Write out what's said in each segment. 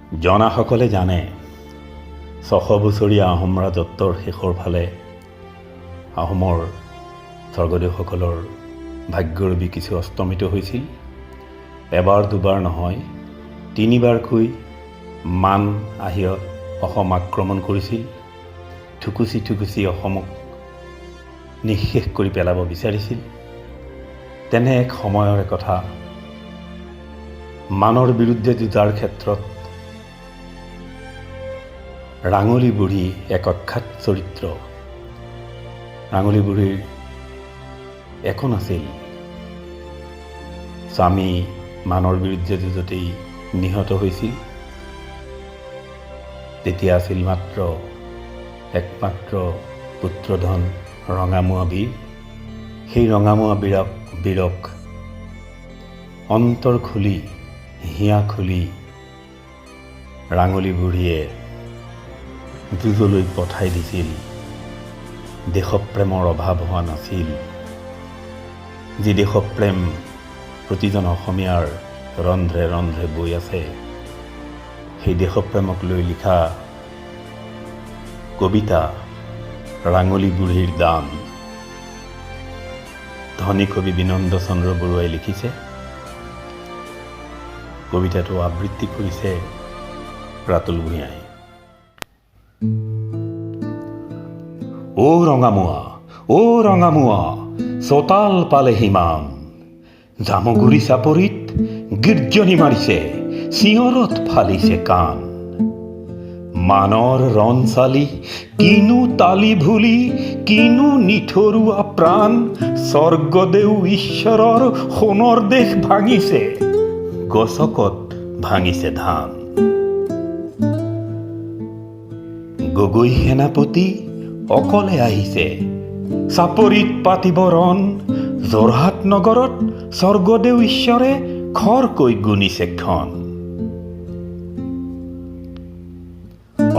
জনাসকলে জানে ৬০০ বছৰীয়া আহোম ৰাজত্বৰ শেষৰ ফালে আহোমৰ স্বৰ্গদেউসকলৰ ভাগ্যৰবি কিছু অস্তমিত হৈছিল। এবাৰ দুবাৰ নহয়, তিনিবাৰকৈ মান আহি অসম আক্ৰমণ কৰিছিল। ঠুকুচি অসমক নিঃশেষ কৰি পেলাব বিচাৰিছিল। তেনে এক সময়ৰে কথা, মানৰ বিৰুদ্ধে যুঁজাৰ ক্ষেত্ৰত ৰাঙলী বুঢ়ী এক অখ্যাত চৰিত্ৰ। ৰাঙলী বুঢ়ীৰ একো নাছিল। স্বামী মানৰ বিৰুদ্ধে যুঁজতেই নিহত হৈছিল। তেতিয়া আছিল একমাত্ৰ পুত্ৰধন ৰঙামুৱা বীৰ। সেই ৰঙামুৱা বীৰক অন্তৰ খুলি হিয়া খুলি ৰাঙলী বুঢ়ীয়ে যুঁজলৈ পঠাই দিছিল। দেশপ্ৰেমৰ অভাৱ হোৱা নাছিল। যি দেশপ্ৰেম প্ৰতিজন অসমীয়াৰ ৰন্ধ্ৰে ৰন্ধ্ৰে বৈ আছে, সেই দেশপ্ৰেমক লৈ লিখা কবিতা ৰাঙলী বুঢ়ীৰ দান। ধনী কবি বিনন্দ চন্দ্ৰ বৰুৱাই লিখিছে। কবিতাটো আবৃত্তি কৰিছে ৰাতুল ভূঞাই। অ ৰঙামুৱা চোতাল পালে সিমান, জামুগুৰি চাপৰিত গিৰ্জনী মাৰিছে, চিঞৰত ফালিছে কাণ। মানৰ ৰণ চালি কিনো তালি ভুলি, কিনো নিঠৰুৱা প্ৰাণ, স্বৰ্গদেউ ঈশ্বৰৰ সোণৰ দেশ ভাঙিছে, গছকত ভাঙিছে ধান। গগৈ সেনাপতি অকলে আহিছে, চাপৰিত পাতিব ৰণ, যোৰহাট নগৰত স্বৰ্গদেউ ঈশ্বৰে খৰকৈ গুণিছে ক্ষণ।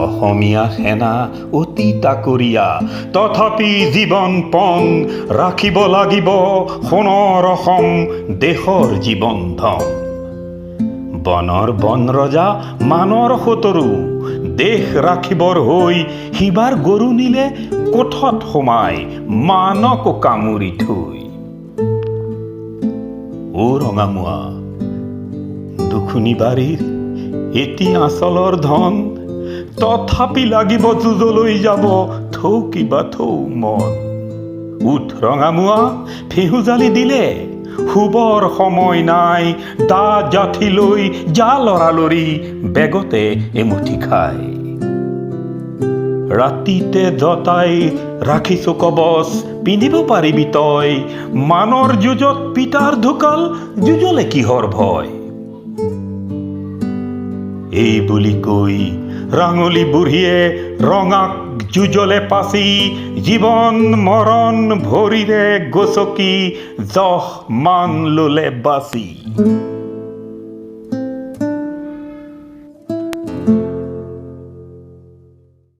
অসমীয়া সেনা অতি তাকৰীয়া, তথাপি জীৱন পণ, ৰাখিব লাগিব সোণৰ অসম দেশৰ জীৱন ধন। বনৰ বন ৰজা মানৰ সতৰু, দেশ ৰাখিবৰ হৈ সিবাৰ গৰু নিলে কোঠত সোমাই, মানকো কামুৰি থৈ। অ ৰঙামুৱা দুখুনী বাৰীৰ এটি আঁচলৰ ধন, তথাপি লাগিব যুঁজলৈ যাব থৌ কিবা থৌ মন। উঠ ৰঙামুৱা ফেহু জালি দিলে, শুবৰ সময় নাই, দা জাঠি লৈ যা লৰালৰি, বেগতে এমুঠি খাই। ৰাতিতে জতাই ৰাখিছো কবচ, পিন্ধিব পাৰিবি তই, মানৰ যুঁজত পিতাৰ ঢুকাল, যুঁজলে কিহৰ ভয়। এই বুলি কৈ ৰাঙলী বুঢ়ীয়ে ৰঙাক যুঁজলে পাচি, জীৱন মৰণ ভৰিৰে গচকি, যহ মান ললে বাচি।